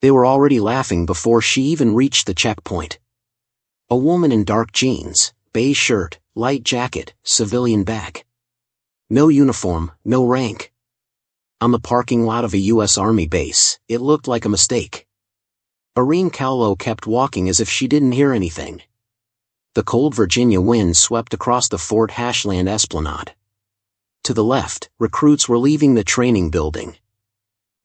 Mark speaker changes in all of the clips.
Speaker 1: They were already laughing before she even reached the checkpoint. A woman in dark jeans, beige shirt, light jacket, civilian bag. No uniform, no rank. On the parking lot of a U.S. Army base, it looked like a mistake. Irene Callow kept walking as if she didn't hear anything. The cold Virginia wind swept across the Fort Hashland esplanade. To the left, recruits were leaving the training building.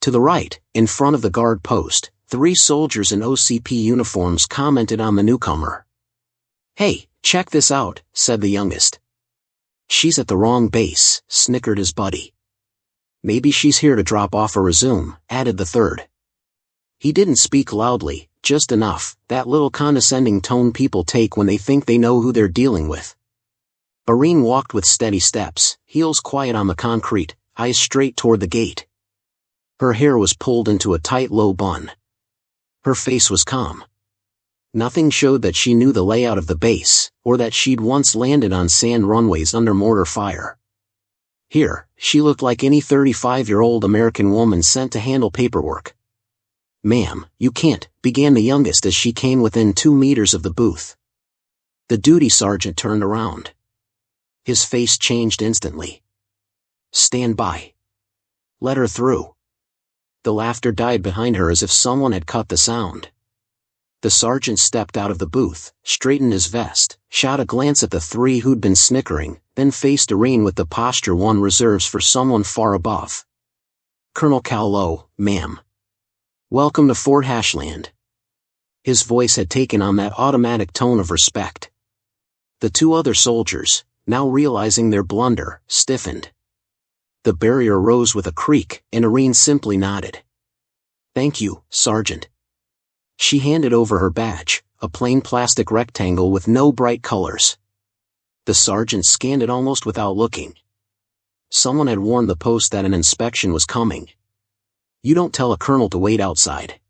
Speaker 1: To the right, in front of the guard post, 3 soldiers in OCP uniforms commented on the newcomer. "Hey, check this out," said the youngest. "She's at the wrong base," snickered his buddy. "Maybe she's here to drop off a resume," added the third. He didn't speak loudly, just enough, that little condescending tone people take when they think they know who they're dealing with. Irene walked with steady steps, heels quiet on the concrete, eyes straight toward the gate. Her hair was pulled into a tight low bun. Her face was calm. Nothing showed that she knew the layout of the base, or that she'd once landed on sand runways under mortar fire. Here, she looked like any 35-year-old American woman sent to handle paperwork. "Ma'am, you can't," began the youngest as she came within 2 meters of the booth. The duty sergeant turned around. His face changed instantly. "Stand by. Let her through." The laughter died behind her as if someone had cut the sound. The sergeant stepped out of the booth, straightened his vest, shot a glance at the 3 who'd been snickering, then faced Irene with the posture one reserves for someone far above. "Colonel Callow, ma'am. Welcome to Fort Hashland." His voice had taken on that automatic tone of respect. The 2 other soldiers, now realizing their blunder, stiffened. The barrier rose with a creak, and Irene simply nodded. "Thank you, Sergeant." She handed over her badge, a plain plastic rectangle with no bright colors. The sergeant scanned it almost without looking. Someone had warned the post that an inspection was coming. You don't tell a colonel to wait outside.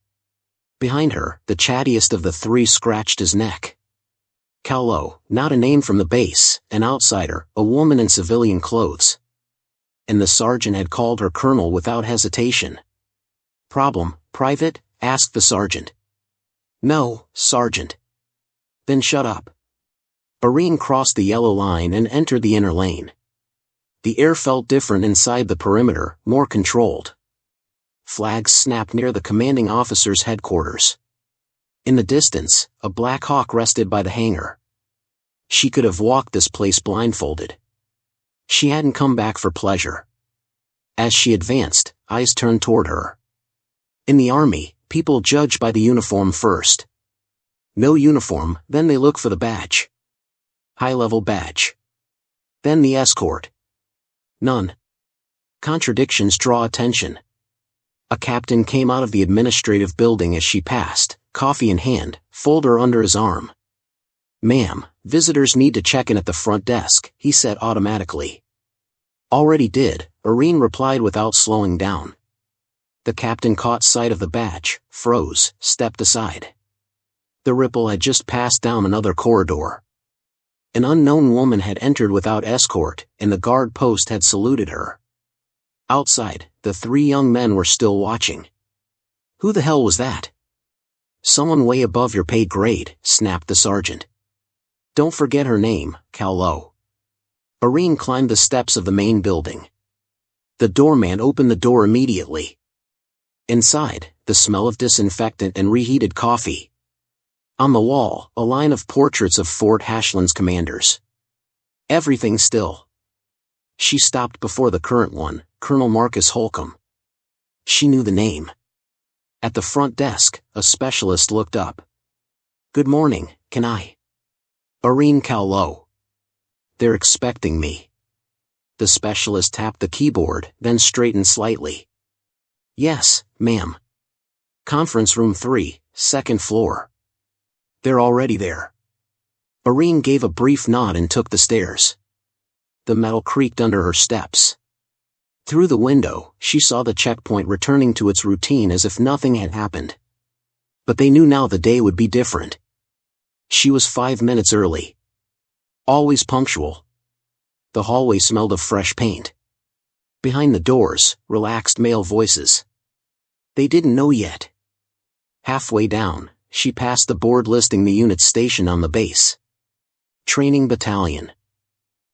Speaker 1: Behind her, the chattiest of the 3 scratched his neck. Callow, not a name from the base, an outsider, a woman in civilian clothes. And the sergeant had called her colonel without hesitation. "Problem, Private?" asked the sergeant. "No, Sergeant." "Then shut up." Irene crossed the yellow line and entered the inner lane. The air felt different inside the perimeter, more controlled. Flags snapped near the commanding officer's headquarters. In the distance, a Black Hawk rested by the hangar. She could have walked this place blindfolded. She hadn't come back for pleasure. As she advanced, eyes turned toward her. In the Army, people judge by the uniform first. No uniform, then they look for the badge. High-level badge. Then the escort. None. Contradictions draw attention. A captain came out of the administrative building as she passed, coffee in hand, folder under his arm. "Ma'am, visitors need to check in at the front desk," he said automatically. "Already did," Irene replied without slowing down. The captain caught sight of the badge, froze, stepped aside. The ripple had just passed down another corridor. An unknown woman had entered without escort, and the guard post had saluted her. Outside, the 3 young men were still watching. "Who the hell was that?" "Someone way above your pay grade," snapped the sergeant. "Don't forget her name, Callow." Irene climbed the steps of the main building. The doorman opened the door immediately. Inside, the smell of disinfectant and reheated coffee. On the wall, a line of portraits of Fort Hashland's commanders. Everything still. She stopped before the current one, Colonel Marcus Holcomb. She knew the name. At the front desk, a specialist looked up. "Good morning, can I?" "Irene Callow." "They're expecting me." The specialist tapped the keyboard, then straightened slightly. "Yes, ma'am. Conference room 3, 2nd floor." "They're already there." Irene gave a brief nod and took the stairs. The metal creaked under her steps. Through the window, she saw the checkpoint returning to its routine as if nothing had happened. But they knew now the day would be different. She was 5 minutes early. Always punctual. The hallway smelled of fresh paint. Behind the doors, relaxed male voices. They didn't know yet. Halfway down, she passed the board listing the units stationed on the base. Training Battalion.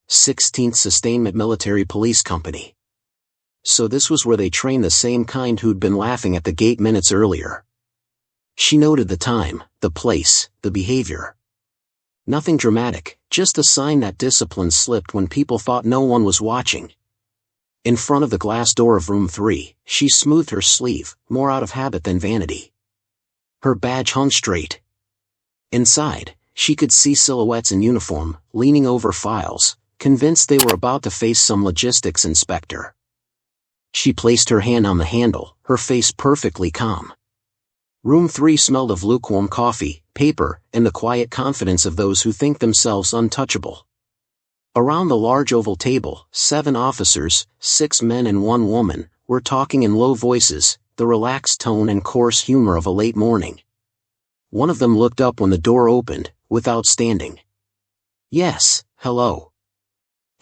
Speaker 1: 16th Sustainment Military Police Company. So this was where they trained the same kind who'd been laughing at the gate minutes earlier. She noted the time, the place, the behavior. Nothing dramatic, just a sign that discipline slipped when people thought no one was watching. In front of the glass door of room 3, she smoothed her sleeve, more out of habit than vanity. Her badge hung straight. Inside, she could see silhouettes in uniform, leaning over files, convinced they were about to face some logistics inspector. She placed her hand on the handle, her face perfectly calm. Room 3 smelled of lukewarm coffee, paper, and the quiet confidence of those who think themselves untouchable. Around the large oval table, 7 officers, 6 men and 1 woman, were talking in low voices, the relaxed tone and coarse humor of a late morning. One of them looked up when the door opened, without standing. "Yes, hello."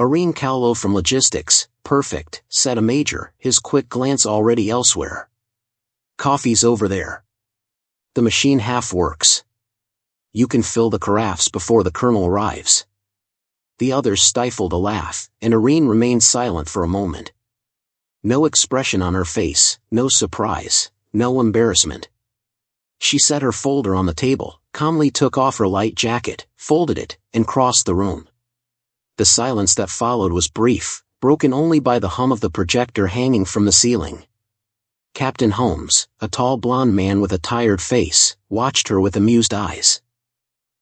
Speaker 1: "Irene Cowlow from Logistics, perfect," said a major, his quick glance already elsewhere. "Coffee's over there. The machine half works. You can fill the carafes before the colonel arrives." The others stifled a laugh, and Irene remained silent for a moment. No expression on her face, no surprise, no embarrassment. She set her folder on the table, calmly took off her light jacket, folded it, and crossed the room. The silence that followed was brief, broken only by the hum of the projector hanging from the ceiling. Captain Holmes, a tall blond man with a tired face, watched her with amused eyes.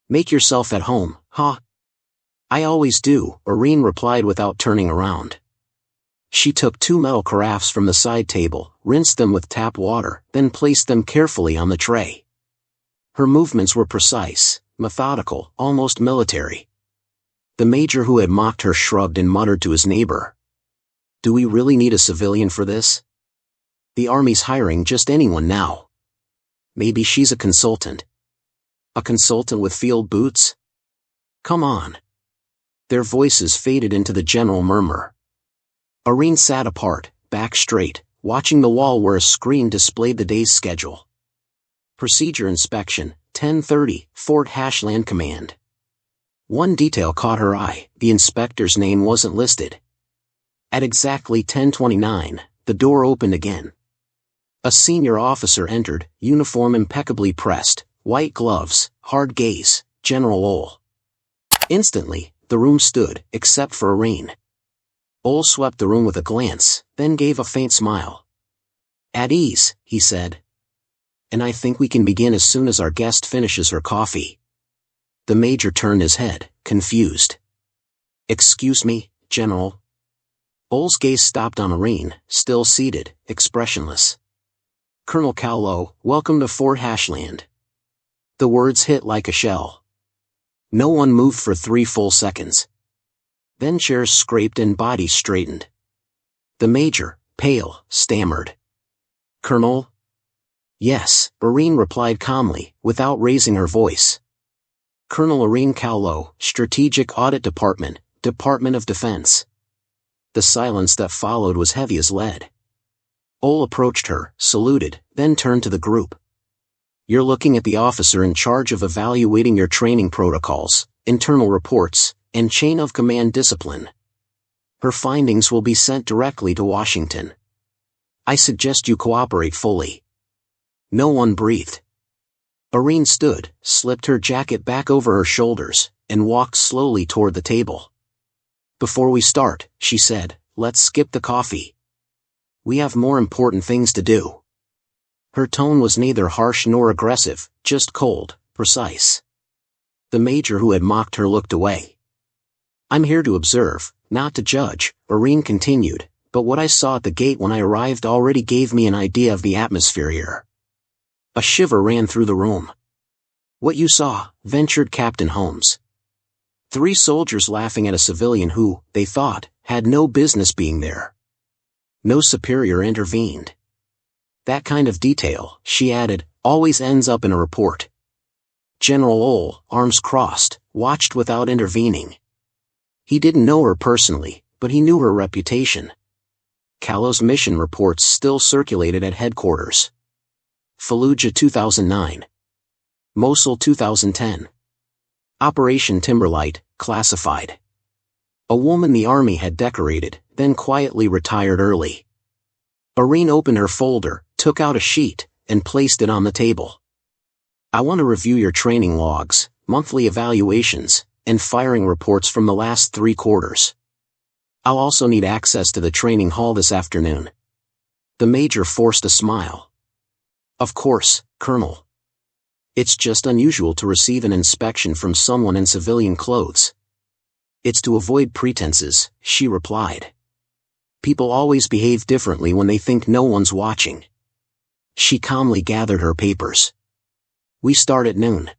Speaker 1: "Make yourself at home, huh?" "I always do," Irene replied without turning around. She took 2 metal carafes from the side table, rinsed them with tap water, then placed them carefully on the tray. Her movements were precise, methodical, almost military. The major who had mocked her shrugged and muttered to his neighbor. "Do we really need a civilian for this? The army's hiring just anyone now. Maybe she's a consultant. A consultant with field boots? Come on." Their voices faded into the general murmur. Irene sat apart, back straight, watching the wall where a screen displayed the day's schedule. Procedure inspection, 10:30, Fort Hashland Command. One detail caught her eye: the inspector's name wasn't listed. At exactly 10:29, the door opened again. A senior officer entered, uniform impeccably pressed, white gloves, hard gaze, General Ole. Instantly, the room stood, except for Irene. Ole swept the room with a glance, then gave a faint smile. "At ease," he said. "And I think we can begin as soon as our guest finishes her coffee." The major turned his head, confused. "Excuse me, General?" Ole's gaze stopped on Irene, still seated, expressionless. "Colonel Cowlow, welcome to Fort Hashland." The words hit like a shell. No one moved for 3 full seconds. Then chairs scraped and bodies straightened. The major, pale, stammered. "Colonel?" "Yes," Irene replied calmly, without raising her voice. "Colonel Irene Cowlow, Strategic Audit Department, Department of Defense." The silence that followed was heavy as lead. Ole approached her, saluted, then turned to the group. "You're looking at the officer in charge of evaluating your training protocols, internal reports, and chain of command discipline. Her findings will be sent directly to Washington. I suggest you cooperate fully." No one breathed. Irene stood, slipped her jacket back over her shoulders, and walked slowly toward the table. "Before we start," she said, "let's skip the coffee. We have more important things to do." Her tone was neither harsh nor aggressive, just cold, precise. The major who had mocked her looked away. "I'm here to observe, not to judge," Irene continued, "but what I saw at the gate when I arrived already gave me an idea of the atmosphere here." A shiver ran through the room. "What you saw," ventured Captain Holmes. 3 soldiers laughing at a civilian who, they thought, had no business being there. No superior intervened. "That kind of detail," she added, "always ends up in a report." General Ole, arms crossed, watched without intervening. He didn't know her personally, but he knew her reputation. Callow's mission reports still circulated at headquarters. Fallujah 2009. Mosul 2010. Operation Timberlight, classified. A woman the army had decorated, then quietly retired early. Irene opened her folder, took out a sheet, and placed it on the table. I want to review your training logs, monthly evaluations, and firing reports from the last 3 quarters. I'll also need access to the training hall this afternoon. The major forced a smile. Of course, Colonel. It's just unusual to receive an inspection from someone in civilian clothes. It's to avoid pretenses, she replied. People always behave differently when they think no one's watching. She calmly gathered her papers. We start at noon.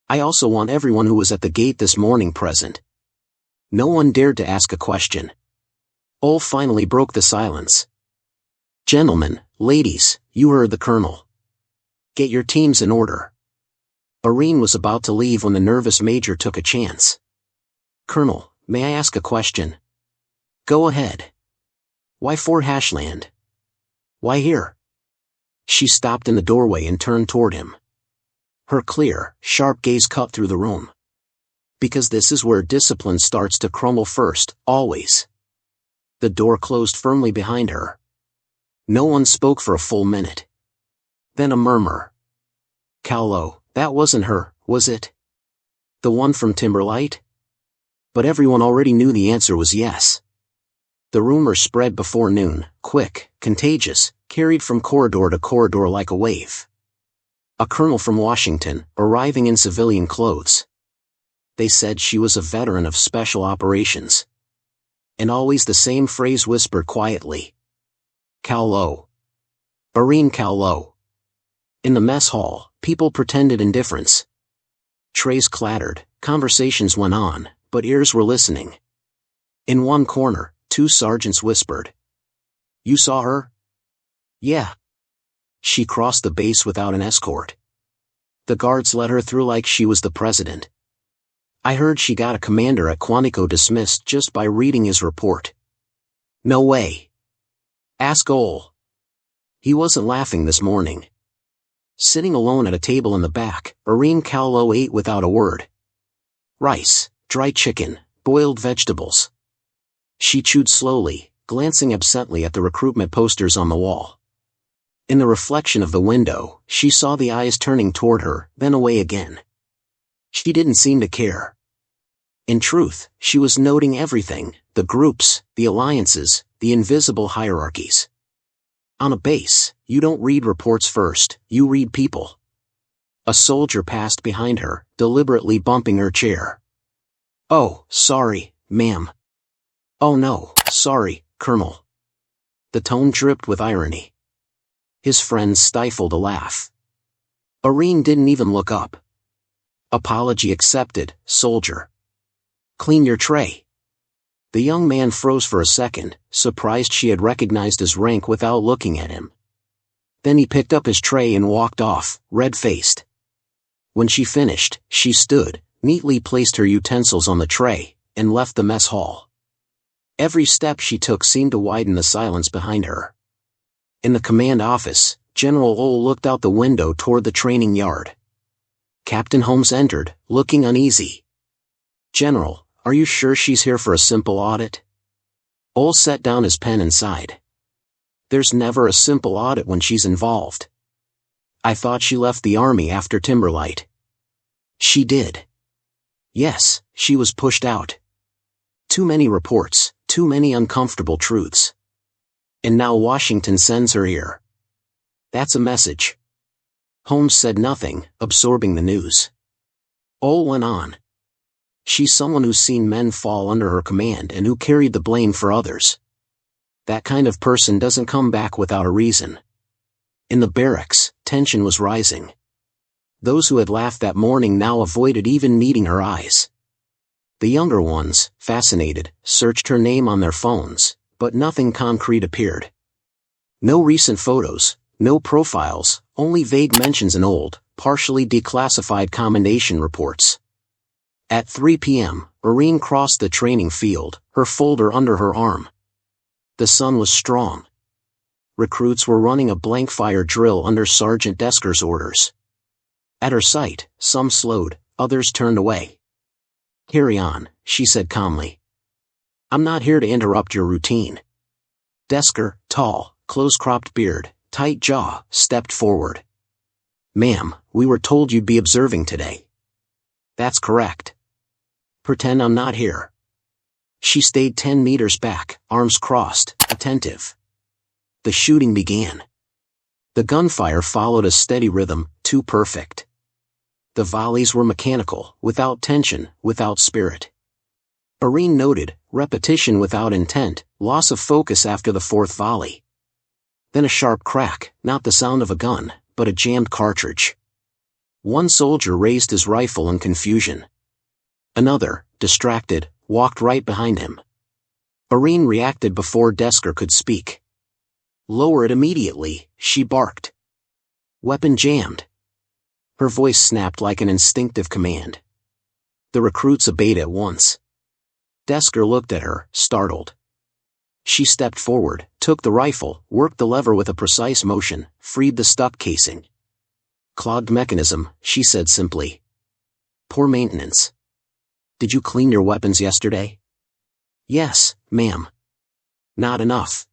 Speaker 1: I also want everyone who was at the gate this morning present. No one dared to ask a question. Ole finally broke the silence. Gentlemen, ladies, you heard the Colonel. Get your teams in order. Irene was about to leave when the nervous major took a chance. Colonel, may I ask a question? Go ahead. Why Fort Hashland? Why here? She stopped in the doorway and turned toward him. Her clear, sharp gaze cut through the room. Because this is where discipline starts to crumble first, always. The door closed firmly behind her. No one spoke for a full minute. Then a murmur. Cowlow, that wasn't her, was it? The one from Timberlight? But everyone already knew the answer was yes. The rumor spread before noon, quick, contagious, carried from corridor to corridor like a wave. A colonel from Washington, arriving in civilian clothes. They said she was a veteran of special operations. And always the same phrase whispered quietly. Cowlow. Irene Cowlow. In the mess hall, people pretended indifference. Trays clattered, conversations went on, but ears were listening. In one corner, 2 sergeants whispered. You saw her? Yeah. She crossed the base without an escort. The guards let her through like she was the president. I heard she got a commander at Quantico dismissed just by reading his report. No way. Ask Ole. He wasn't laughing this morning. Sitting alone at a table in the back, Irene Cowlow ate without a word. Rice, dry chicken, boiled vegetables. She chewed slowly, glancing absently at the recruitment posters on the wall. In the reflection of the window, she saw the eyes turning toward her, then away again. She didn't seem to care. In truth, she was noting everything, the groups, the alliances, the invisible hierarchies. On a base, you don't read reports first, you read people. A soldier passed behind her, deliberately bumping her chair. Oh, sorry, ma'am. Oh no, sorry, Colonel. The tone dripped with irony. His friends stifled a laugh. Irene didn't even look up. Apology accepted, soldier. Clean your tray. The young man froze for a second, surprised she had recognized his rank without looking at him. Then he picked up his tray and walked off, red-faced. When she finished, she stood, neatly placed her utensils on the tray, and left the mess hall. Every step she took seemed to widen the silence behind her. In the command office, General Ole looked out the window toward the training yard. Captain Holmes entered, looking uneasy. General, are you sure she's here for a simple audit? Ole set down his pen and sighed. There's never a simple audit when she's involved. I thought she left the army after Timberlight. She did. Yes, she was pushed out. Too many reports, too many uncomfortable truths. And now Washington sends her here. That's a message. Holmes said nothing, absorbing the news. Ole went on. She's someone who's seen men fall under her command and who carried the blame for others. That kind of person doesn't come back without a reason. In the barracks, tension was rising. Those who had laughed that morning now avoided even meeting her eyes. The younger ones, fascinated, searched her name on their phones, but nothing concrete appeared. No recent photos, no profiles, only vague mentions in old, partially declassified commendation reports. At 3 p.m., Irene crossed the training field, her folder under her arm. The sun was strong. recruits were running a blank fire drill under Sergeant Desker's orders. At her sight, some slowed, others turned away. "Carry on," she said calmly. "I'm not here to interrupt your routine." Desker, tall, close-cropped beard, tight jaw, stepped forward. "Ma'am, we were told you'd be observing today." "That's correct." "Pretend I'm not here." She stayed 10 meters back, arms crossed, attentive. The shooting began. The gunfire followed a steady rhythm, too perfect. The volleys were mechanical, without tension, without spirit. Irene noted, repetition without intent, loss of focus after the fourth volley. Then a sharp crack, not the sound of a gun, but a jammed cartridge. One soldier raised his rifle in confusion. Another, distracted, walked right behind him. Irene reacted before Desker could speak. "Lower it immediately," she barked. "Weapon jammed." Her voice snapped like an instinctive command. The recruits obeyed at once. Desker looked at her, startled. She stepped forward, took the rifle, worked the lever with a precise motion, freed the stuck casing. "Clogged mechanism," she said simply. "Poor maintenance." "Did you clean your weapons yesterday?" "Yes, ma'am." "Not enough."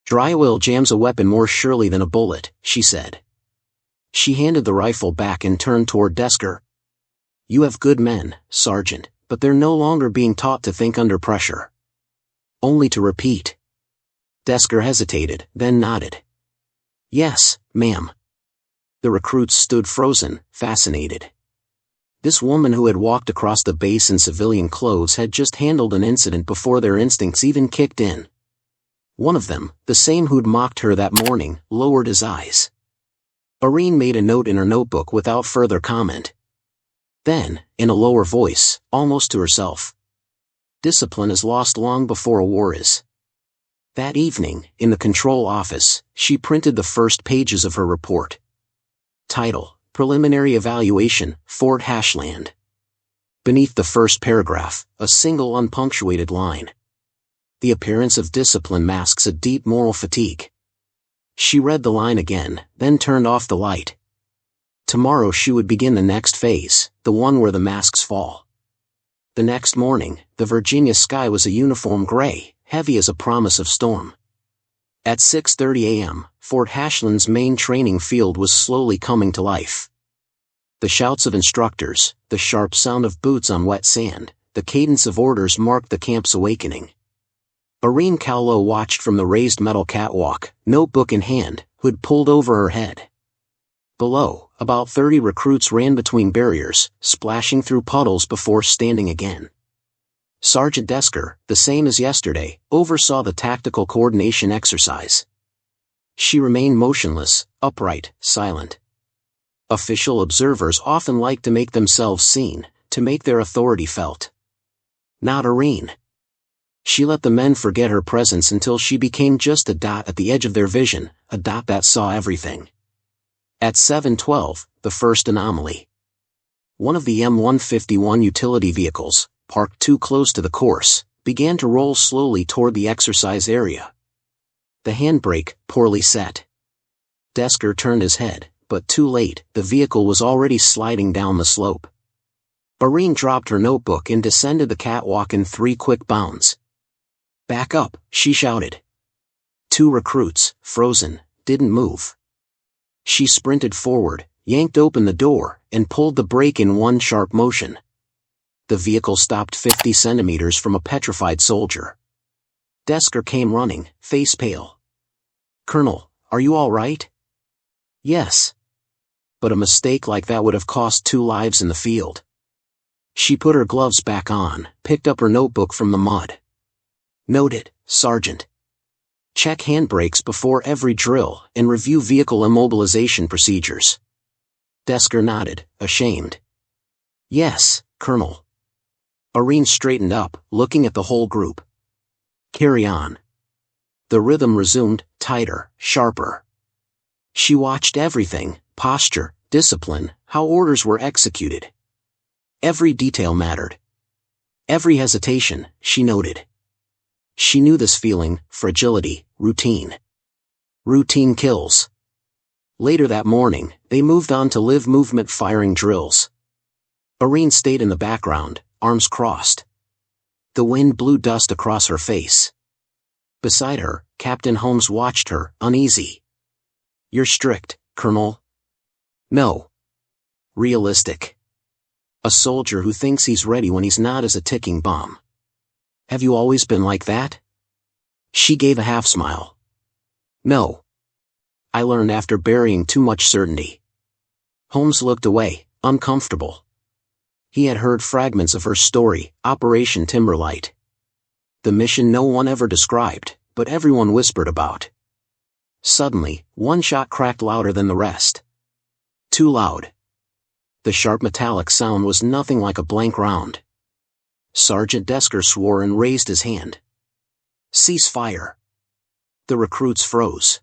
Speaker 1: "Dry oil jams a weapon more surely than a bullet," she said. She handed the rifle back and turned toward Desker. "You have good men, Sergeant, but they're no longer being taught to think under pressure. Only to repeat." Desker hesitated, then nodded. "Yes, ma'am." The recruits stood frozen, fascinated. This woman who had walked across the base in civilian clothes had just handled an incident before their instincts even kicked in. One of them, the same who'd mocked her that morning, lowered his eyes. Irene made a note in her notebook without further comment. Then, in a lower voice, almost to herself, "Discipline is lost long before a war is." That evening, in the control office, she printed the first pages of her report. Title: Preliminary Evaluation, Fort Hashland. Beneath the first paragraph, a single unpunctuated line. "The appearance of discipline masks a deep moral fatigue." She read the line again, then turned off the light. Tomorrow she would begin the next phase, the one where the masks fall. The next morning, the Virginia sky was a uniform gray, heavy as a promise of storm. At 6:30 a.m., Fort Hashland's main training field was slowly coming to life. The shouts of instructors, the sharp sound of boots on wet sand, the cadence of orders marked the camp's awakening. Irene Cowlow watched from the raised metal catwalk, notebook in hand, hood pulled over her head. Below, about 30 recruits ran between barriers, splashing through puddles before standing again. Sergeant Desker, the same as yesterday, oversaw the tactical coordination exercise. She remained motionless, upright, silent. Official observers often like to make themselves seen, to make their authority felt. Not Irene. She let the men forget her presence until she became just a dot at the edge of their vision, a dot that saw everything. At 7:12, the first anomaly. One of the M151 utility vehicles, parked too close to the course, began to roll slowly toward the exercise area. The handbrake, poorly set. Desker turned his head, but too late, the vehicle was already sliding down the slope. Irene dropped her notebook and descended the catwalk in 3 quick bounds. "Back up," she shouted. 2 recruits, frozen, didn't move. She sprinted forward, yanked open the door, and pulled the brake in one sharp motion. The vehicle stopped 50 centimeters from a petrified soldier. Desker came running, face pale. "Colonel, are you all right?" "Yes." But a mistake like that would have cost 2 lives in the field. She put her gloves back on, picked up her notebook from the mud. "Noted, Sergeant. Check handbrakes before every drill, and review vehicle immobilization procedures." Desker nodded, ashamed. "Yes, Colonel." Irene straightened up, looking at the whole group. "Carry on." The rhythm resumed, tighter, sharper. She watched everything, posture, discipline, how orders were executed. Every detail mattered. Every hesitation, she noted. She knew this feeling, fragility, routine. Routine kills. Later that morning, they moved on to live movement firing drills. Irene stayed in the background, arms crossed. The wind blew dust across her face. Beside her, Captain Holmes watched her, uneasy. "You're strict, Colonel." "No. Realistic. A soldier who thinks he's ready when he's not is a ticking bomb." "Have you always been like that?" She gave a half-smile. "No. I learned after burying too much certainty." Holmes looked away, uncomfortable. He had heard fragments of her story, Operation Timberlight. The mission no one ever described, but everyone whispered about. Suddenly, one shot cracked louder than the rest. Too loud. The sharp metallic sound was nothing like a blank round. Sergeant Desker swore and raised his hand. "Cease fire." The recruits froze.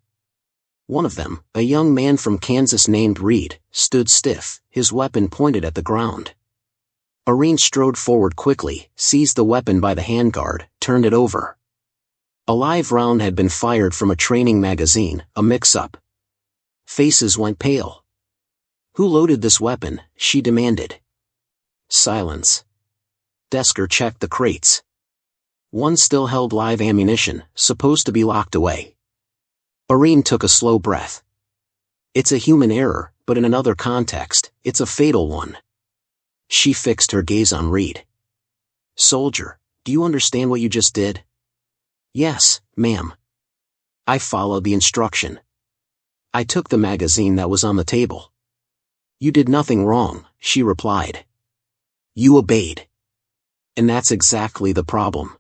Speaker 1: One of them, a young man from Kansas named Reed, stood stiff, his weapon pointed at the ground. Irene strode forward quickly, seized the weapon by the handguard, turned it over. A live round had been fired from a training magazine, a mix-up. Faces went pale. "Who loaded this weapon?" she demanded. Silence. Desker checked the crates. One still held live ammunition, supposed to be locked away. Irene took a slow breath. "It's a human error, but in another context, it's a fatal one." She fixed her gaze on Reed. "Soldier, do you understand what you just did?" "Yes, ma'am. I followed the instruction. I took the magazine that was on the table." "You did nothing wrong," she replied. "You obeyed. And that's exactly the problem."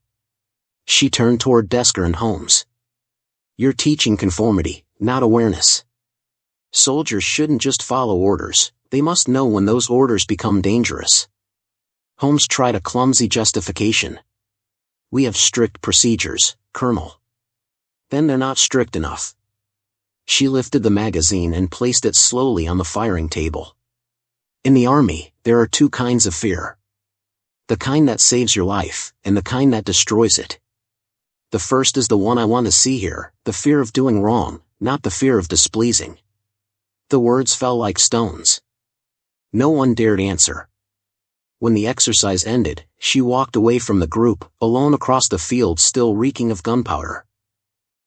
Speaker 1: She turned toward Desker and Holmes. "You're teaching conformity, not awareness. Soldiers shouldn't just follow orders, they must know when those orders become dangerous." Holmes tried a clumsy justification. "We have strict procedures, Colonel." "Then they're not strict enough." She lifted the magazine and placed it slowly on the firing table. "In the Army, there are two kinds of fear. The kind that saves your life, and the kind that destroys it. The first is the one I want to see here, the fear of doing wrong, not the fear of displeasing." The words fell like stones. No one dared answer. When the exercise ended, she walked away from the group, alone across the field still reeking of gunpowder.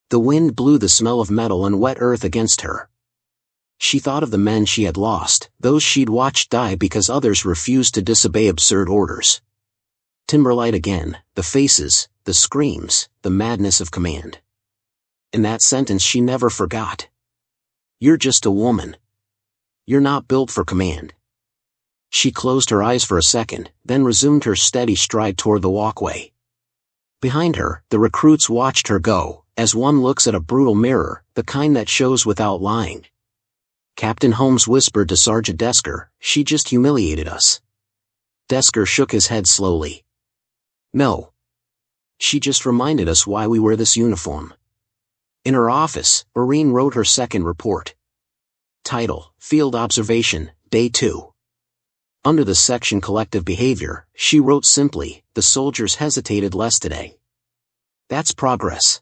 Speaker 1: The wind blew the smell of metal and wet earth against her. She thought of the men she had lost, those she'd watched die because others refused to disobey absurd orders. Timberlight again, the faces, the screams, the madness of command. In that sentence she never forgot. "You're just a woman. You're not built for command." She closed her eyes for a second, then resumed her steady stride toward the walkway. Behind her, the recruits watched her go, as one looks at a brutal mirror, the kind that shows without lying. Captain Holmes whispered to Sergeant Desker, "She just humiliated us." Desker shook his head slowly. "No. She just reminded us why we wear this uniform." In her office, Irene wrote her second report. Title, Field Observation, Day 2. Under the section Collective Behavior, she wrote simply, "The soldiers hesitated less today." That's progress.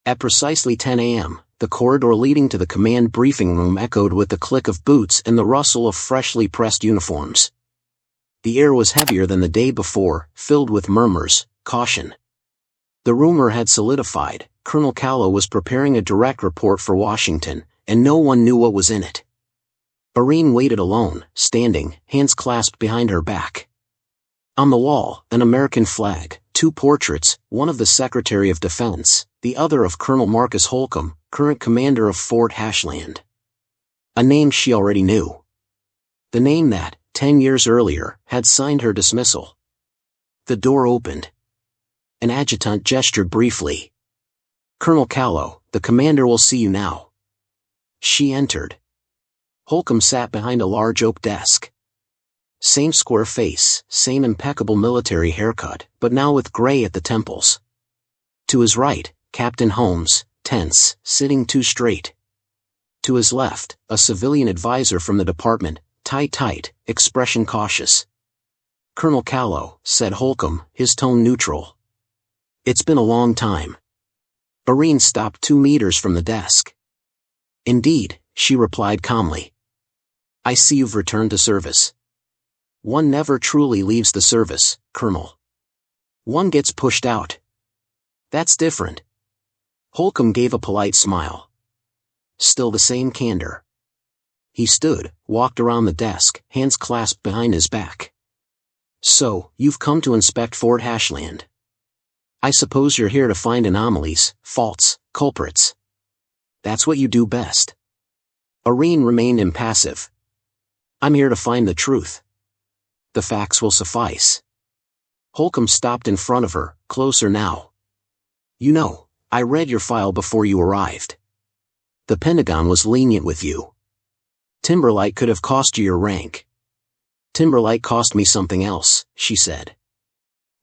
Speaker 1: At precisely 10 a.m., the corridor leading to the command briefing room echoed with the click of boots and the rustle of freshly pressed uniforms. The air was heavier than the day before, filled with murmurs, caution. The rumor had solidified. Colonel Callow was preparing a direct report for Washington, and no one knew what was in it. Irene waited alone, standing, hands clasped behind her back. On the wall, an American flag, two portraits, one of the Secretary of Defense, the other of Colonel Marcus Holcomb, current commander of Fort Ashland. A name she already knew. The name that, 10 years earlier, had signed her dismissal. The door opened. An adjutant gestured briefly. "Colonel Callow, the commander will see you now." She entered. Holcomb sat behind a large oak desk. Same square face, same impeccable military haircut, but now with gray at the temples. To his right, Captain Holmes, tense, sitting too straight. To his left, a civilian advisor from the department, tight, expression cautious. "Colonel Callow," said Holcomb, his tone neutral. "It's been a long time." Irene stopped 2 meters from the desk. Indeed, she replied calmly. I see you've returned to service. One never truly leaves the service, Colonel. One gets pushed out. That's different. Holcomb gave a polite smile. Still the same candor. He stood, walked around the desk, hands clasped behind his back. So, you've come to inspect Fort Hashland. I suppose you're here to find anomalies, faults, culprits. That's what you do best. Irene remained impassive. I'm here to find the truth. The facts will suffice. Holcomb stopped in front of her, closer now. You know, I read your file before you arrived. The Pentagon was lenient with you. Timberlight could have cost you your rank. Timberlight cost me something else, she said.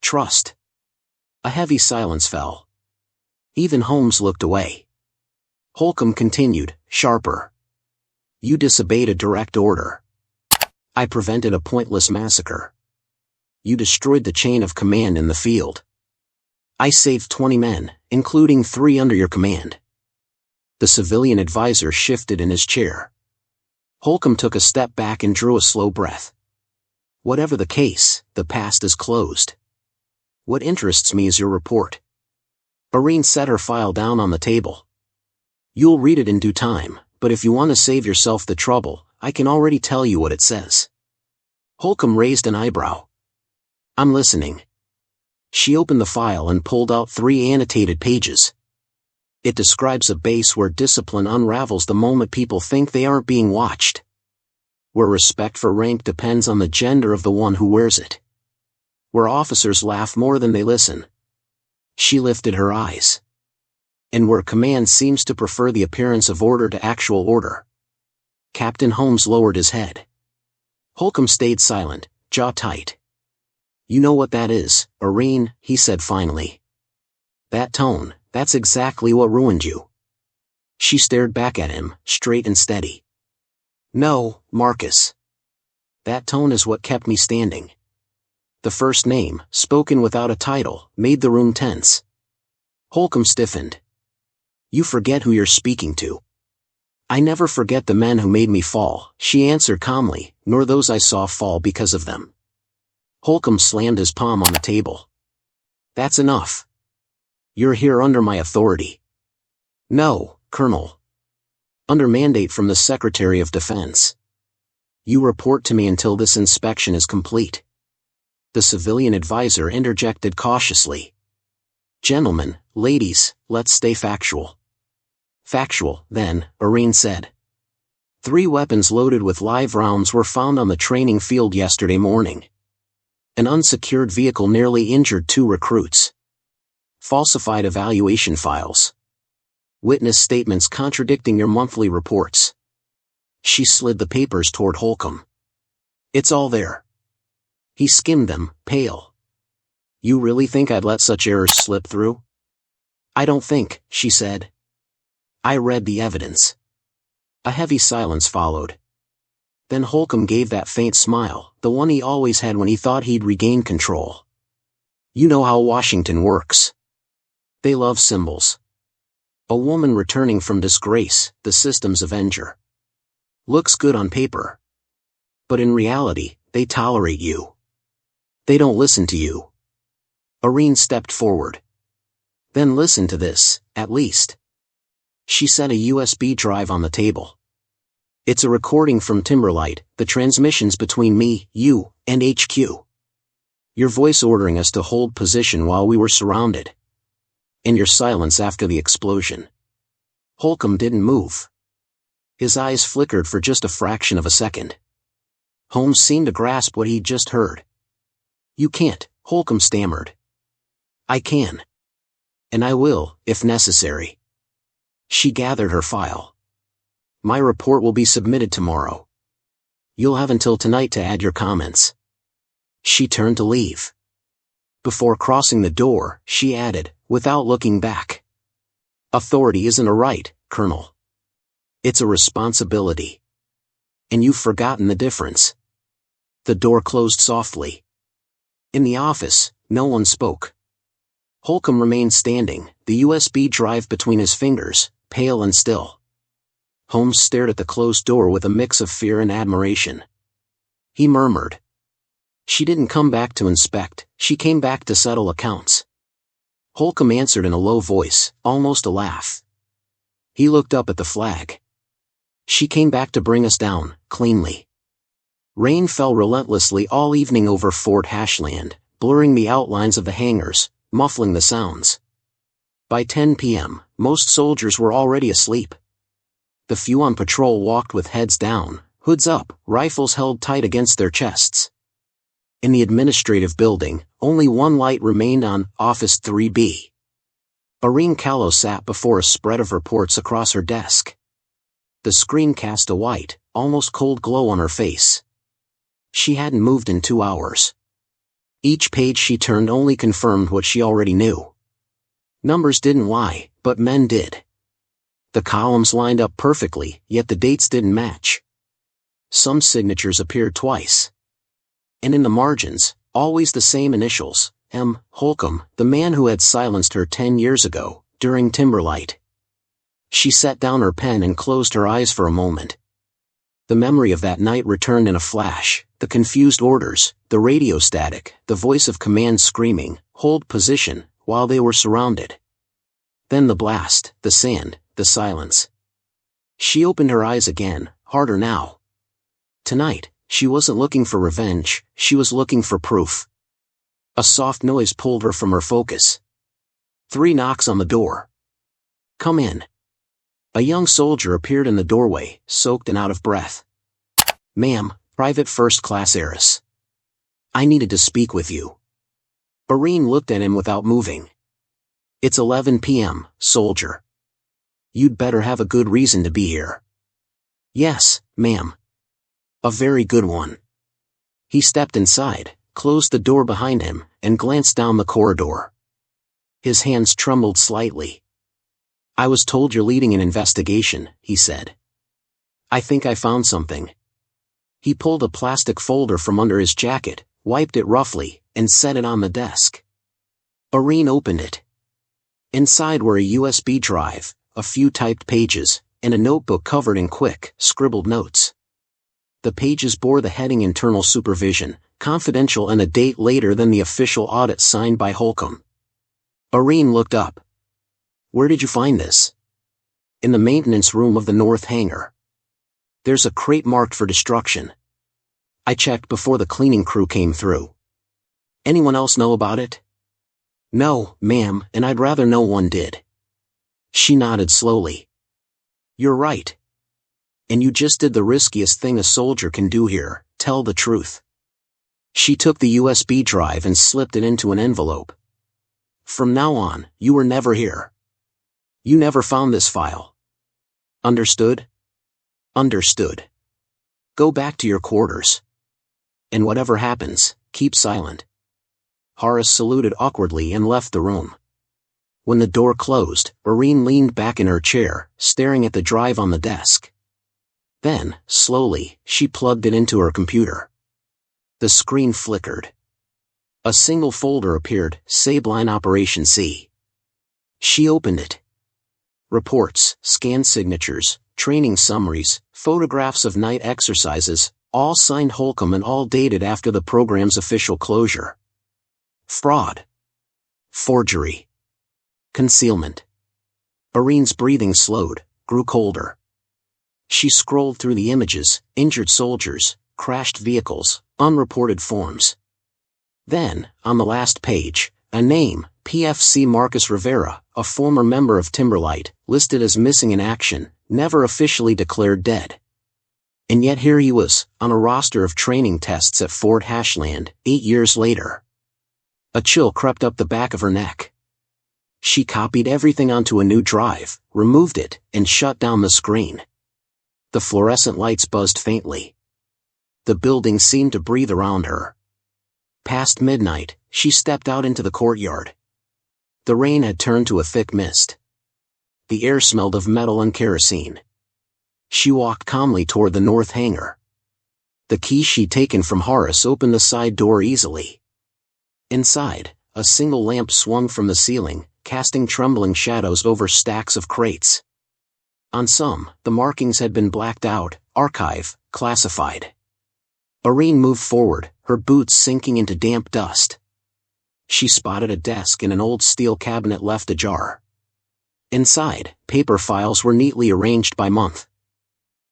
Speaker 1: Trust. A heavy silence fell. Even Holmes looked away. Holcomb continued, sharper. You disobeyed a direct order. I prevented a pointless massacre. You destroyed the chain of command in the field. I saved 20 men, including 3 under your command. The civilian advisor shifted in his chair. Holcomb took a step back and drew a slow breath. Whatever the case, the past is closed. What interests me is your report. Irene set her file down on the table. You'll read it in due time, but if you want to save yourself the trouble, I can already tell you what it says. Holcomb raised an eyebrow. I'm listening. She opened the file and pulled out 3 annotated pages. It describes a base where discipline unravels the moment people think they aren't being watched. Where respect for rank depends on the gender of the one who wears it. Where officers laugh more than they listen. She lifted her eyes. And where command seems to prefer the appearance of order to actual order. Captain Holmes lowered his head. Holcomb stayed silent, jaw tight. You know what that is, Irene, he said finally. That tone, that's exactly what ruined you. She stared back at him, straight and steady. No, Marcus. That tone is what kept me standing. The first name, spoken without a title, made the room tense. Holcomb stiffened. You forget who you're speaking to. I never forget the men who made me fall, she answered calmly, nor those I saw fall because of them. Holcomb slammed his palm on the table. That's enough. You're here under my authority. No, Colonel. Under mandate from the Secretary of Defense. You report to me until this inspection is complete. The civilian advisor interjected cautiously. Gentlemen, ladies, let's stay factual. Factual, then, Irene said. 3 weapons loaded with live rounds were found on the training field yesterday morning. An unsecured vehicle nearly injured 2 recruits. Falsified evaluation files. Witness statements contradicting your monthly reports. She slid the papers toward Holcomb. It's all there. He skimmed them, pale. You really think I'd let such errors slip through? I don't think, she said. I read the evidence. A heavy silence followed. Then Holcomb gave that faint smile, the one he always had when he thought he'd regained control. You know how Washington works. They love symbols. A woman returning from disgrace, the system's avenger. Looks good on paper. But in reality, they tolerate you. They don't listen to you. Irene stepped forward. Then listen to this, at least. She set a USB drive on the table. It's a recording from Timberlight, the transmissions between me, you, and HQ. Your voice ordering us to hold position while we were surrounded. And your silence after the explosion. Holcomb didn't move. His eyes flickered for just a fraction of a second. Holmes seemed to grasp what he'd just heard. You can't, Holcomb stammered. I can. And I will, if necessary. She gathered her file. My report will be submitted tomorrow. You'll have until tonight to add your comments. She turned to leave. Before crossing the door, she added, without looking back. Authority isn't a right, Colonel. It's a responsibility. And you've forgotten the difference. The door closed softly. In the office, no one spoke. Holcomb remained standing, the USB drive between his fingers, pale and still. Holmes stared at the closed door with a mix of fear and admiration. He murmured. She didn't come back to inspect, she came back to settle accounts. Holcomb answered in a low voice, almost a laugh. He looked up at the flag. She came back to bring us down, cleanly. Rain fell relentlessly all evening over Fort Hashland, blurring the outlines of the hangars, muffling the sounds. By 10 p.m., most soldiers were already asleep. The few on patrol walked with heads down, hoods up, rifles held tight against their chests. In the administrative building, only one light remained on Office 3B. Irene Callow sat before a spread of reports across her desk. The screen cast a white, almost cold glow on her face. She hadn't moved in 2 hours. Each page she turned only confirmed what she already knew. Numbers didn't lie, but men did. The columns lined up perfectly, yet the dates didn't match. Some signatures appeared twice. And in the margins, always the same initials, M. Holcomb, the man who had silenced her 10 years ago, during Timberlight. She set down her pen and closed her eyes for a moment. The memory of that night returned in a flash, the confused orders, the radio static, the voice of command screaming, "Hold position," while they were surrounded. Then the blast, the sand, the silence. She opened her eyes again, harder now. Tonight, she wasn't looking for revenge, she was looking for proof. A soft noise pulled her from her focus. 3 knocks on the door. "Come in." A young soldier appeared in the doorway, soaked and out of breath. "Ma'am, Private First Class Heiress. I needed to speak with you." Irene looked at him without moving. "It's 11 p.m., soldier. You'd better have a good reason to be here." "Yes, ma'am. A very good one." He stepped inside, closed the door behind him, and glanced down the corridor. His hands trembled slightly. "I was told you're leading an investigation," he said. "I think I found something." He pulled a plastic folder from under his jacket, wiped it roughly, and set it on the desk. Irene opened it. Inside were a USB drive, a few typed pages, and a notebook covered in quick, scribbled notes. The pages bore the heading Internal Supervision, Confidential, and a date later than the official audit signed by Holcomb. Irene looked up. "Where did you find this?" "In the maintenance room of the North Hangar. There's a crate marked for destruction. I checked before the cleaning crew came through." "Anyone else know about it?" "No, ma'am, and I'd rather no one did." She nodded slowly. "You're right. And you just did the riskiest thing a soldier can do here, tell the truth." She took the USB drive and slipped it into an envelope. "From now on, you were never here. You never found this file. Understood?" "Understood. Go back to your quarters. And whatever happens, keep silent." Horace saluted awkwardly and left the room. When the door closed, Irene leaned back in her chair, staring at the drive on the desk. Then, slowly, she plugged it into her computer. The screen flickered. A single folder appeared, Sabline Operation C. She opened it. Reports, scanned signatures, training summaries, photographs of night exercises, all signed Holcomb and all dated after the program's official closure. Fraud. Forgery. Concealment. Irene's breathing slowed, grew colder. She scrolled through the images, injured soldiers, crashed vehicles, unreported forms. Then, on the last page, a name, PFC Marcus Rivera, a former member of Timberlight, listed as missing in action, never officially declared dead. And yet here he was, on a roster of training tests at Fort Hashland, 8 years later. A chill crept up the back of her neck. She copied everything onto a new drive, removed it, and shut down the screen. The fluorescent lights buzzed faintly. The building seemed to breathe around her. Past midnight, she stepped out into the courtyard. The rain had turned to a thick mist. The air smelled of metal and kerosene. She walked calmly toward the north hangar. The key she'd taken from Horace opened the side door easily. Inside, a single lamp swung from the ceiling, casting trembling shadows over stacks of crates. On some, the markings had been blacked out, archive, classified. Irene moved forward, her boots sinking into damp dust. She spotted a desk in an old steel cabinet left ajar. Inside, paper files were neatly arranged by month.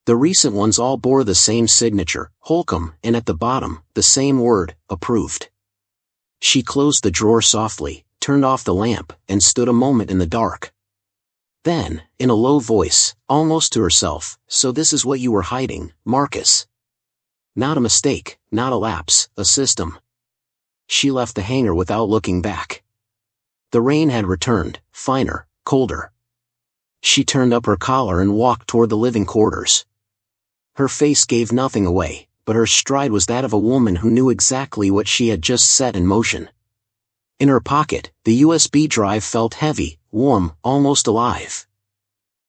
Speaker 1: The recent ones all bore the same signature, Holcomb, and at the bottom, the same word, approved. She closed the drawer softly, turned off the lamp, and stood a moment in the dark. Then, in a low voice, almost to herself, "So this is what you were hiding, Marcus." Not a mistake, not a lapse, a system. She left the hangar without looking back. The rain had returned, finer, colder. She turned up her collar and walked toward the living quarters. Her face gave nothing away, but her stride was that of a woman who knew exactly what she had just set in motion. In her pocket, the USB drive felt heavy, warm, almost alive.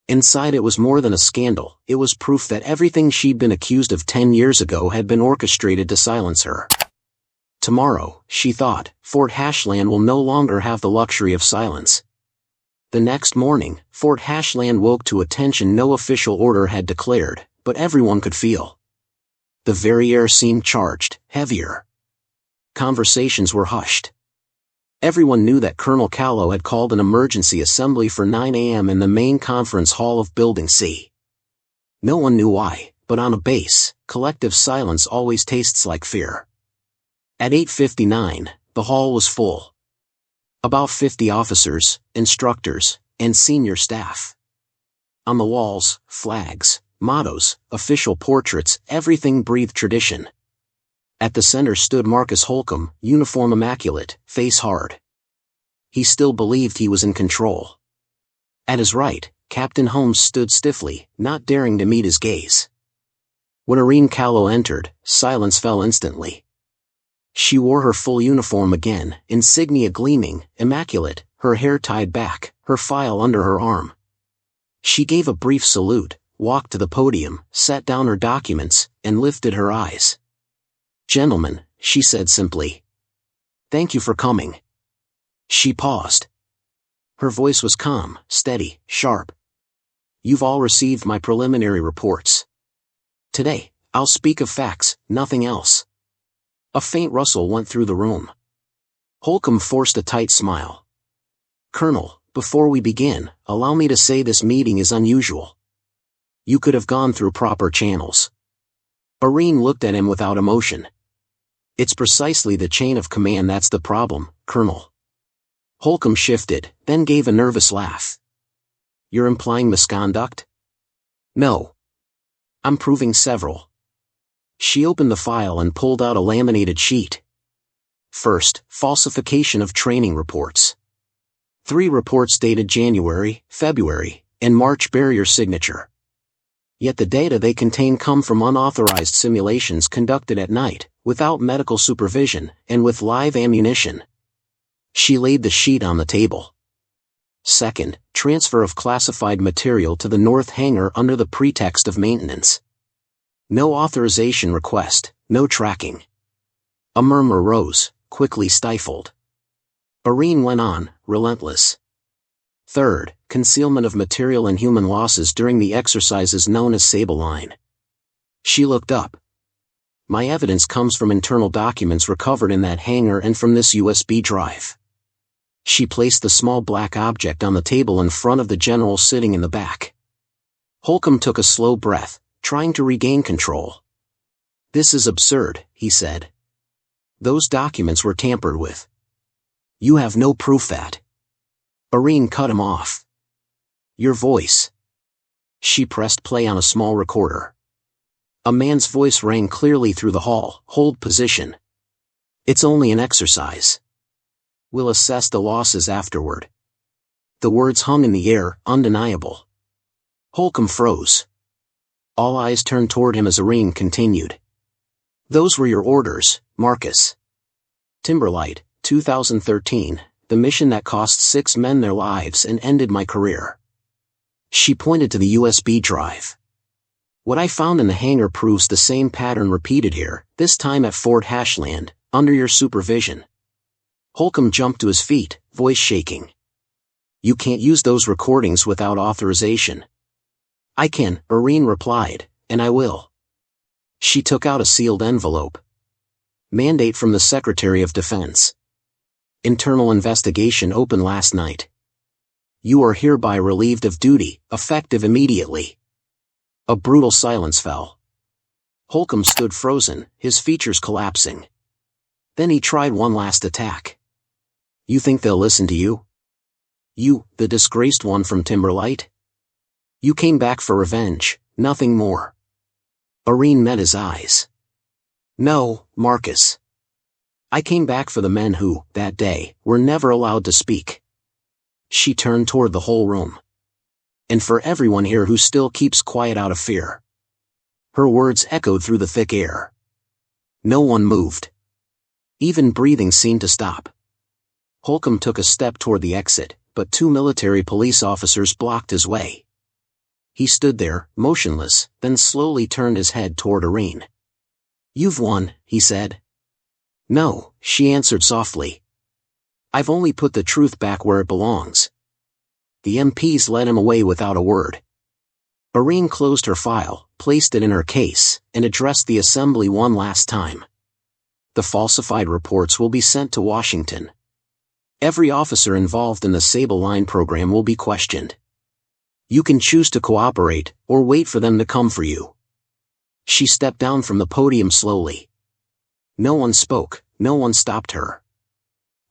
Speaker 1: Inside it was more than a scandal, it was proof that everything she'd been accused of 10 years ago had been orchestrated to silence her. Tomorrow, she thought, Fort Hashland will no longer have the luxury of silence. The next morning, Fort Hashland woke to a tension no official order had declared, but everyone could feel. The very air seemed charged, heavier. Conversations were hushed. Everyone knew that Colonel Callow had called an emergency assembly for 9 a.m. in the main conference hall of Building C. No one knew why, but on a base, collective silence always tastes like fear. At 8:59, the hall was full. About 50 officers, instructors, and senior staff. On the walls, flags, mottos, official portraits, everything breathed tradition. At the center stood Marcus Holcomb, uniform immaculate, face hard. He still believed he was in control. At his right, Captain Holmes stood stiffly, not daring to meet his gaze. When Irene Callow entered, silence fell instantly. She wore her full uniform again, insignia gleaming, immaculate, her hair tied back, her file under her arm. She gave a brief salute, walked to the podium, set down her documents, and lifted her eyes. "Gentlemen," she said simply. "Thank you for coming." She paused. Her voice was calm, steady, sharp. "You've all received my preliminary reports. Today, I'll speak of facts, nothing else." A faint rustle went through the room. Holcomb forced a tight smile. "Colonel, before we begin, allow me to say this meeting is unusual. You could have gone through proper channels." Irene looked at him without emotion. "It's precisely the chain of command that's the problem, Colonel." Holcomb shifted, then gave a nervous laugh. "You're implying misconduct?" "No. I'm proving several." She opened the file and pulled out a laminated sheet. First, falsification of training reports. 3 reports dated January, February, and March bear your signature. Yet the data they contain come from unauthorized simulations conducted at night, without medical supervision, and with live ammunition. She laid the sheet on the table. Second, transfer of classified material to the North Hangar under the pretext of maintenance. No authorization request, no tracking. A murmur rose, quickly stifled. Irene went on, relentless. Third, concealment of material and human losses during the exercises known as Sable Line. She looked up. "My evidence comes from internal documents recovered in that hangar and from this USB drive." She placed the small black object on the table in front of the general sitting in the back. Holcomb took a slow breath, trying to regain control. "This is absurd," he said. "Those documents were tampered with. You have no proof that." Irene cut him off. "Your voice." She pressed play on a small recorder. A man's voice rang clearly through the hall. "Hold position. It's only an exercise. We'll assess the losses afterward." The words hung in the air, undeniable. Holcomb froze. All eyes turned toward him as Irene continued. "Those were your orders, Marcus. Timberlight, 2013, the mission that cost 6 men their lives and ended my career." She pointed to the USB drive. "What I found in the hangar proves the same pattern repeated here, this time at Fort Hashland, under your supervision." Holcomb jumped to his feet, voice shaking. "You can't use those recordings without authorization." I can, Irene replied, and I will. She took out a sealed envelope. Mandate from the Secretary of Defense. Internal investigation open last night. You are hereby relieved of duty, effective immediately. A brutal silence fell. Holcomb stood frozen, his features collapsing. Then he tried one last attack. You think they'll listen to you? You, the disgraced one from Timberlight? You came back for revenge, nothing more. Irene met his eyes. No, Marcus. I came back for the men who, that day, were never allowed to speak. She turned toward the whole room. And for everyone here who still keeps quiet out of fear. Her words echoed through the thick air. No one moved. Even breathing seemed to stop. Holcomb took a step toward the exit, but 2 military police officers blocked his way. He stood there, motionless, then slowly turned his head toward Irene. You've won, he said. No, she answered softly. I've only put the truth back where it belongs. The MPs led him away without a word. Irene closed her file, placed it in her case, and addressed the assembly one last time. The falsified reports will be sent to Washington. Every officer involved in the Sable Line program will be questioned. You can choose to cooperate, or wait for them to come for you. She stepped down from the podium slowly. No one spoke, no one stopped her.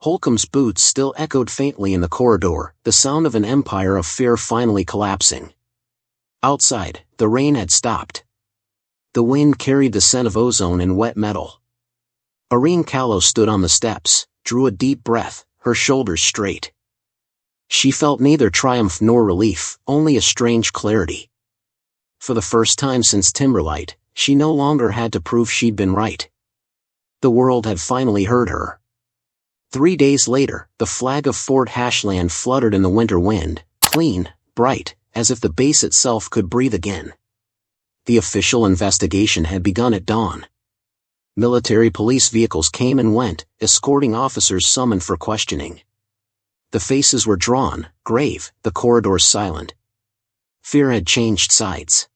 Speaker 1: Holcomb's boots still echoed faintly in the corridor, the sound of an empire of fear finally collapsing. Outside, the rain had stopped. The wind carried the scent of ozone and wet metal. Irene Callow stood on the steps, drew a deep breath, her shoulders straight. She felt neither triumph nor relief, only a strange clarity. For the first time since Timberlight, she no longer had to prove she'd been right. The world had finally heard her. 3 days later, the flag of Fort Hashland fluttered in the winter wind, clean, bright, as if the base itself could breathe again. The official investigation had begun at dawn. Military police vehicles came and went, escorting officers summoned for questioning. The faces were drawn, grave, the corridors silent. Fear had changed sides.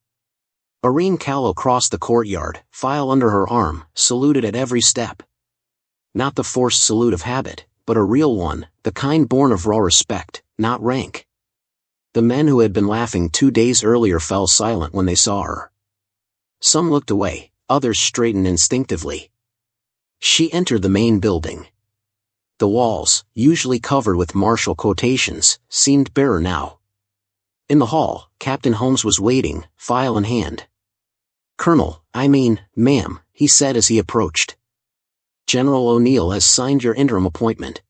Speaker 1: Irene Callow crossed the courtyard, file under her arm, saluted at every step. Not the forced salute of habit, but a real one, the kind born of raw respect, not rank. The men who had been laughing 2 days earlier fell silent when they saw her. Some looked away, others straightened instinctively. She entered the main building. The walls, usually covered with martial quotations, seemed barer now. In the hall, Captain Holmes was waiting, file in hand. Colonel, ma'am, he said as he approached. General O'Neill has signed your interim appointment.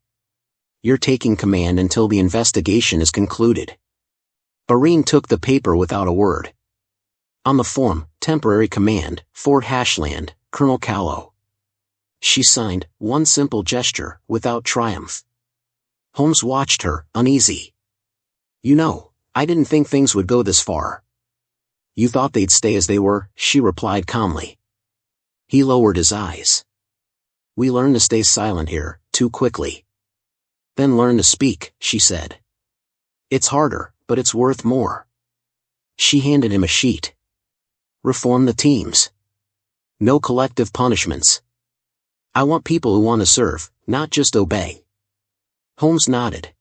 Speaker 1: You're taking command until the investigation is concluded. Irene took the paper without a word. On the form, temporary command, Fort Hashland, Colonel Callow. She signed, one simple gesture, without triumph. Holmes watched her, uneasy. You know, I didn't think things would go this far. You thought they'd stay as they were, she replied calmly. He lowered his eyes. We learn to stay silent here, too quickly. Then learn to speak, she said. It's harder, but it's worth more. She handed him a sheet. Reform the teams. No collective punishments. I want people who want to serve, not just obey. Holmes nodded.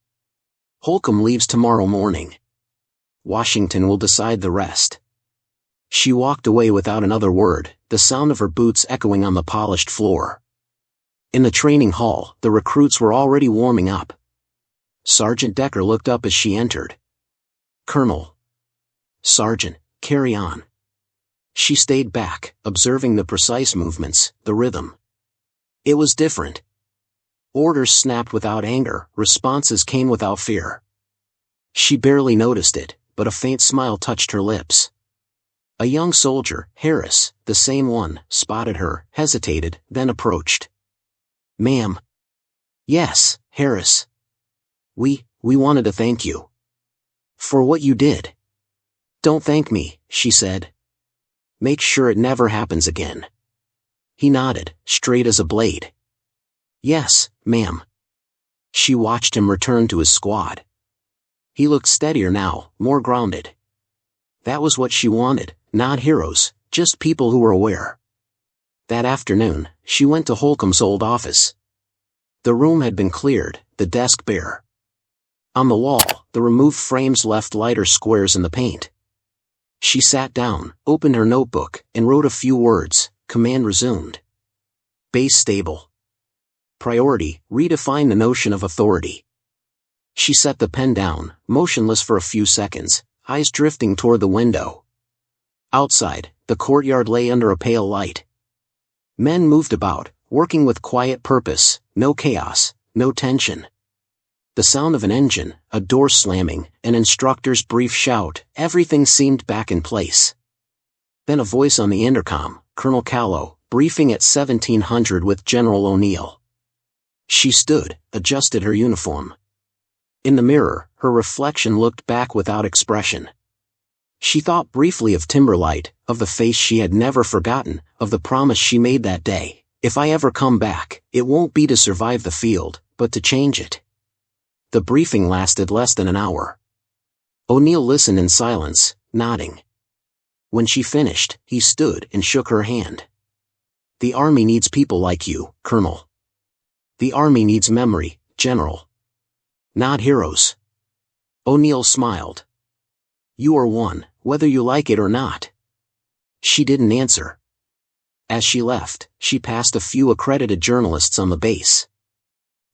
Speaker 1: Holcomb leaves tomorrow morning. Washington will decide the rest. She walked away without another word, the sound of her boots echoing on the polished floor. In the training hall, the recruits were already warming up. Sergeant Decker looked up as she entered. Colonel. Sergeant, carry on. She stayed back, observing the precise movements, the rhythm. It was different. Orders snapped without anger, responses came without fear. She barely noticed it, but a faint smile touched her lips. A young soldier, Harris, the same one, spotted her, hesitated, then approached. Ma'am. Yes, Harris. We wanted to thank you. For what you did. Don't thank me, she said. Make sure it never happens again. He nodded, straight as a blade. Yes, ma'am. She watched him return to his squad. He looked steadier now, more grounded. That was what she wanted, not heroes, just people who were aware. That afternoon, she went to Holcomb's old office. The room had been cleared, the desk bare. On the wall, the removed frames left lighter squares in the paint. She sat down, opened her notebook, and wrote a few words. Command resumed. Base stable. Priority, redefine the notion of authority. She set the pen down, motionless for a few seconds, eyes drifting toward the window. Outside, the courtyard lay under a pale light. Men moved about, working with quiet purpose, no chaos, no tension. The sound of an engine, a door slamming, an instructor's brief shout, everything seemed back in place. Then a voice on the intercom, Colonel Callow, briefing at 1700 with General O'Neill. She stood, adjusted her uniform. In the mirror, her reflection looked back without expression. She thought briefly of Timberlight, of the face she had never forgotten, of the promise she made that day. If I ever come back, it won't be to survive the field, but to change it. The briefing lasted less than an hour. O'Neill listened in silence, nodding. When she finished, he stood and shook her hand. The Army needs people like you, Colonel. The Army needs memory, General. Not heroes. O'Neill smiled. You are one, whether you like it or not. She didn't answer. As she left, she passed a few accredited journalists on the base.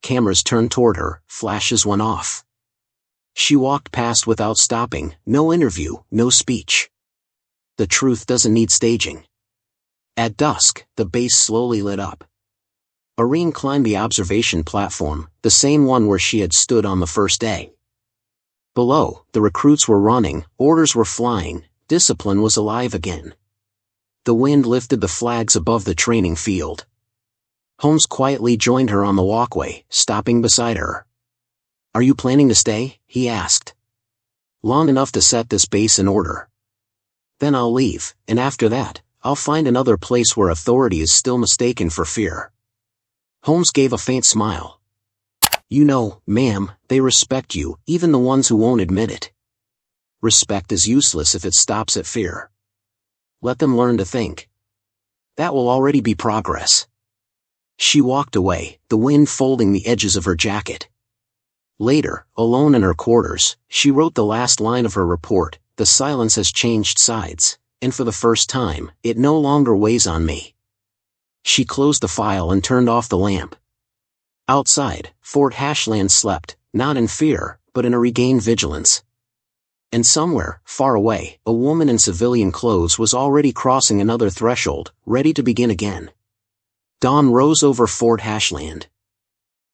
Speaker 1: Cameras turned toward her, flashes went off. She walked past without stopping, no interview, no speech. The truth doesn't need staging. At dusk, the base slowly lit up. Irene climbed the observation platform, the same one where she had stood on the first day. Below, the recruits were running, orders were flying, discipline was alive again. The wind lifted the flags above the training field. Holmes quietly joined her on the walkway, stopping beside her. Are you planning to stay? He asked. Long enough to set this base in order. Then I'll leave, and after that, I'll find another place where authority is still mistaken for fear. Holmes gave a faint smile. You know, ma'am, they respect you, even the ones who won't admit it. Respect is useless if it stops at fear. Let them learn to think. That will already be progress. She walked away, the wind folding the edges of her jacket. Later, alone in her quarters, she wrote the last line of her report. The silence has changed sides, and for the first time, it no longer weighs on me. She closed the file and turned off the lamp. Outside, Fort Hashland slept, not in fear, but in a regained vigilance. And somewhere, far away, a woman in civilian clothes was already crossing another threshold, ready to begin again. Dawn rose over Fort Hashland.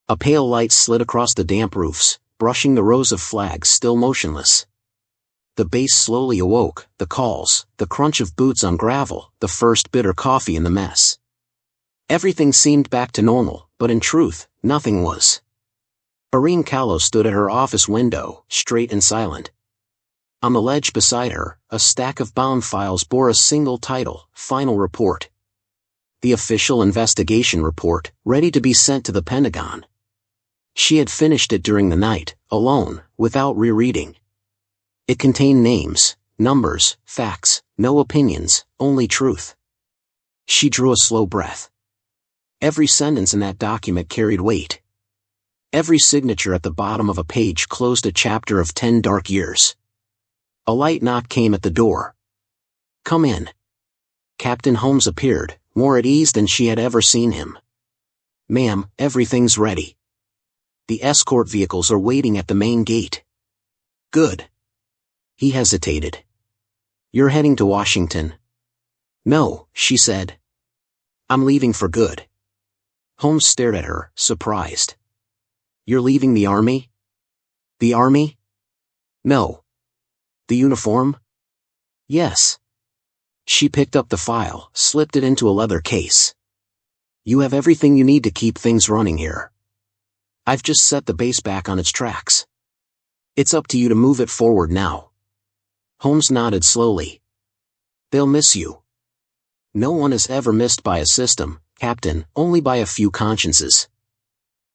Speaker 1: A pale light slid across the damp roofs, brushing the rows of flags still motionless. The base slowly awoke, the calls, the crunch of boots on gravel, the first bitter coffee in the mess. Everything seemed back to normal, but in truth, nothing was. Irene Callow stood at her office window, straight and silent. On the ledge beside her, a stack of bound files bore a single title, Final Report. The official investigation report, ready to be sent to the Pentagon. She had finished it during the night, alone, without rereading. It contained names, numbers, facts, no opinions, only truth. She drew a slow breath. Every sentence in that document carried weight. Every signature at the bottom of a page closed a chapter of 10 dark years. A light knock came at the door. Come in. Captain Holmes appeared, more at ease than she had ever seen him. Ma'am, everything's ready. The escort vehicles are waiting at the main gate. Good. He hesitated. You're heading to Washington? No, she said. I'm leaving for good. Holmes stared at her, surprised. You're leaving the Army? The Army? No. The uniform? Yes. She picked up the file, slipped it into a leather case. You have everything you need to keep things running here. I've just set the base back on its tracks. It's up to you to move it forward now. Holmes nodded slowly. They'll miss you. No one is ever missed by a system, Captain, only by a few consciences.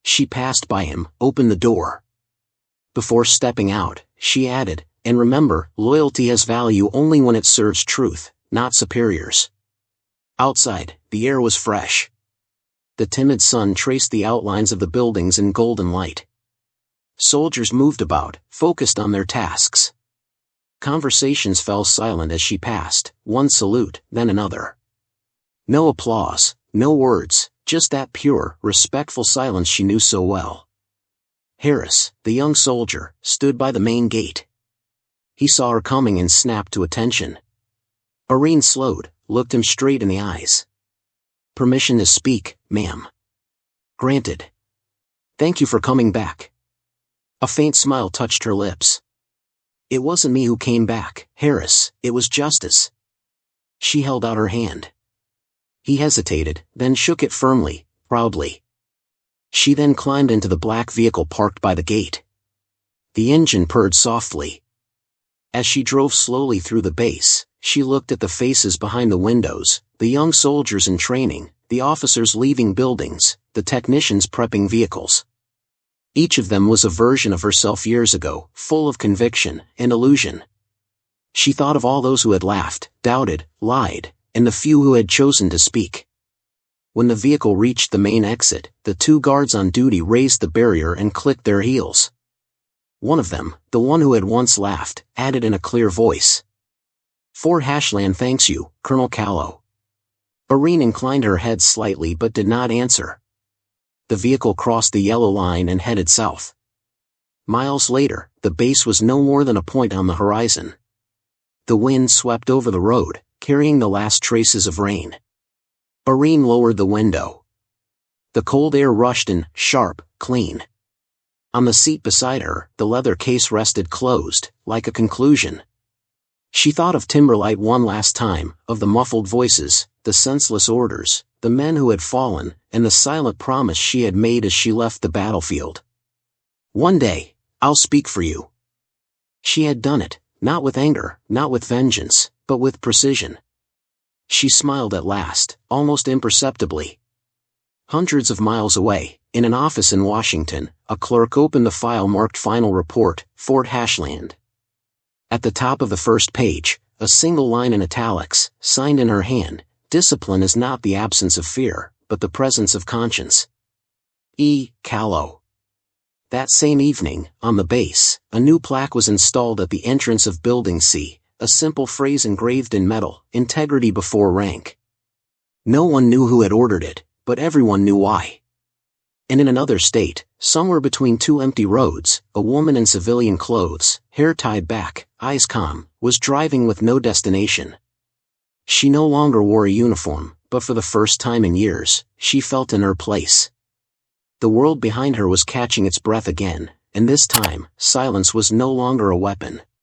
Speaker 1: She passed by him, opened the door. Before stepping out, she added, And remember, loyalty has value only when it serves truth, not superiors. Outside, the air was fresh. The timid sun traced the outlines of the buildings in golden light. Soldiers moved about, focused on their tasks. Conversations fell silent as she passed, one salute, then another. No applause, no words, just that pure, respectful silence she knew so well. Harris, the young soldier, stood by the main gate. He saw her coming and snapped to attention. Irene slowed, looked him straight in the eyes. "Permission to speak, ma'am." "Granted." "Thank you for coming back." A faint smile touched her lips. "It wasn't me who came back, Harris, it was justice." She held out her hand. He hesitated, then shook it firmly, proudly. She then climbed into the black vehicle parked by the gate. The engine purred softly. As she drove slowly through the base, she looked at the faces behind the windows, the young soldiers in training, the officers leaving buildings, the technicians prepping vehicles. Each of them was a version of herself years ago, full of conviction and illusion. She thought of all those who had laughed, doubted, lied, and the few who had chosen to speak. When the vehicle reached the main exit, the 2 guards on duty raised the barrier and clicked their heels. One of them, the one who had once laughed, added in a clear voice, "Fort Hashland thanks you, Colonel Callow." Irene inclined her head slightly but did not answer. The vehicle crossed the yellow line and headed south. Miles later, the base was no more than a point on the horizon. The wind swept over the road, carrying the last traces of rain. Irene lowered the window. The cold air rushed in, sharp, clean. On the seat beside her, the leather case rested closed, like a conclusion. She thought of Timberlight one last time, of the muffled voices, the senseless orders, the men who had fallen, and the silent promise she had made as she left the battlefield. "One day, I'll speak for you." She had done it, not with anger, not with vengeance, but with precision. She smiled at last, almost imperceptibly. Hundreds of miles away, in an office in Washington, a clerk opened the file marked Final Report, Fort Hashland. At the top of the first page, a single line in italics, signed in her hand, "Discipline is not the absence of fear, but the presence of conscience. E. Callow." That same evening, on the base, a new plaque was installed at the entrance of Building C, a simple phrase engraved in metal, "Integrity before rank." No one knew who had ordered it, but everyone knew why. And in another state, somewhere between 2 empty roads, a woman in civilian clothes, hair tied back, eyes calm, was driving with no destination. She no longer wore a uniform, but for the first time in years, she felt in her place. The world behind her was catching its breath again, and this time, silence was no longer a weapon.